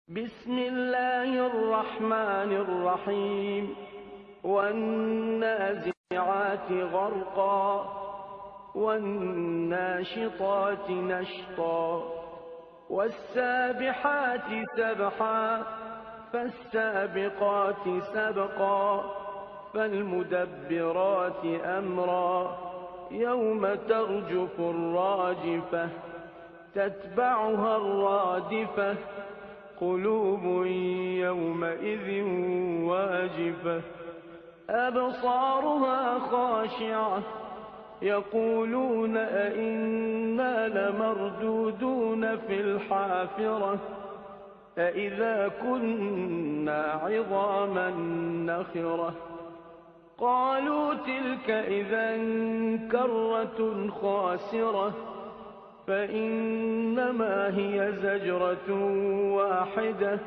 بسم الله الرحمن الرحيم والنازعات غرقا والناشطات نشطا والسابحات سبحا فالسابقات سبقا فالمدبرات أمرا يوم ترجف الراجفة تتبعها الرادفة قلوب يومئذ واجفة أبصارها خاشعة يقولون أئنا لمردودون في الحافرة أئذا كنا عظاما نخرة قالوا تلك إذا كرة خاسرة فإنما هي زجرة واحدة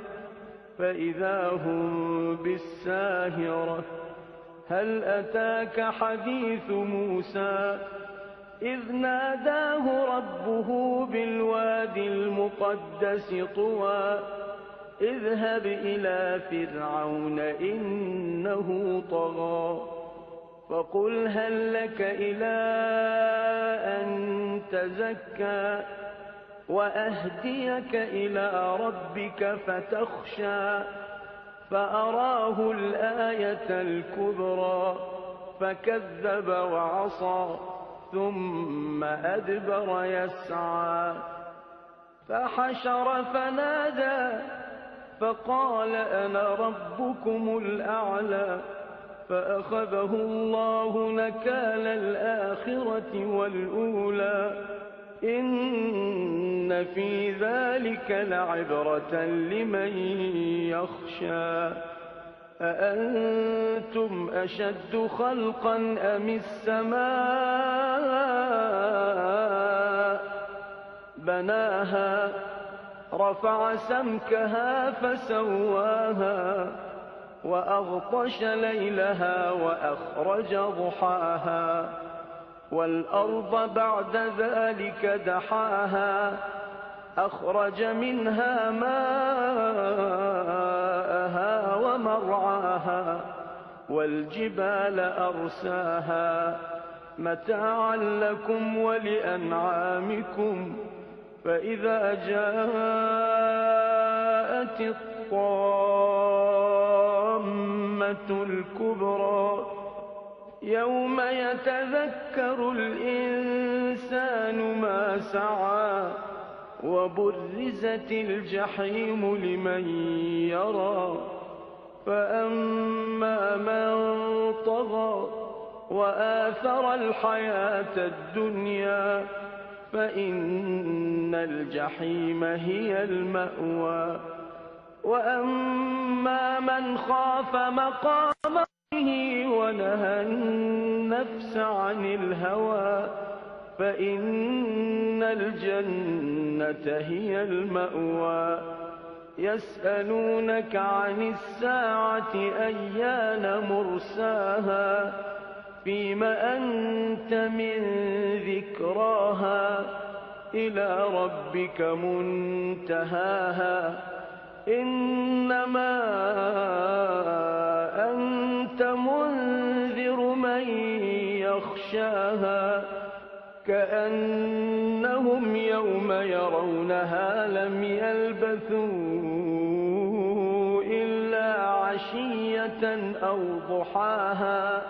فإذا هم بالساهرة هل أتاك حديث موسى إذ ناداه ربه بالوادي المقدس طوى اذهب إلى فرعون إنه طغى فقل هل لك إلى أن تزكى وأهديك إلى ربك فتخشى فأراه الآية الكبرى فكذب وعصى ثم أدبر يسعى فحشر فنادى فقال أنا ربكم الأعلى فأخذه الله نكال الآخرة والأولى إن في ذلك لعبرة لمن يخشى أأنتم أشد خلقا أم السماء بناها رفع سمكها فسواها وأغطش ليلها وأخرج ضحاها والأرض بعد ذلك دحاها أخرج منها ماءها ومرعاها والجبال أرساها متاعا لكم ولأنعامكم فإذا جاءت الطامة الكبرى يوم يتذكر الإنسان ما سعى وبرزت الجحيم لمن يرى فأما من طغى وآثر الحياة الدنيا فإن الجحيم هي المأوى وأما من خاف مقام ربه ونهى النفس عن الهوى فإن الجنة هي المأوى يسألونك عن الساعة أيان مرساها فيم أنت من ذكراها إلى ربك منتهاها إنما أنت منذر من يخشاها كأنهم يوم يرونها لم يلبثوا إلا عشية أو ضحاها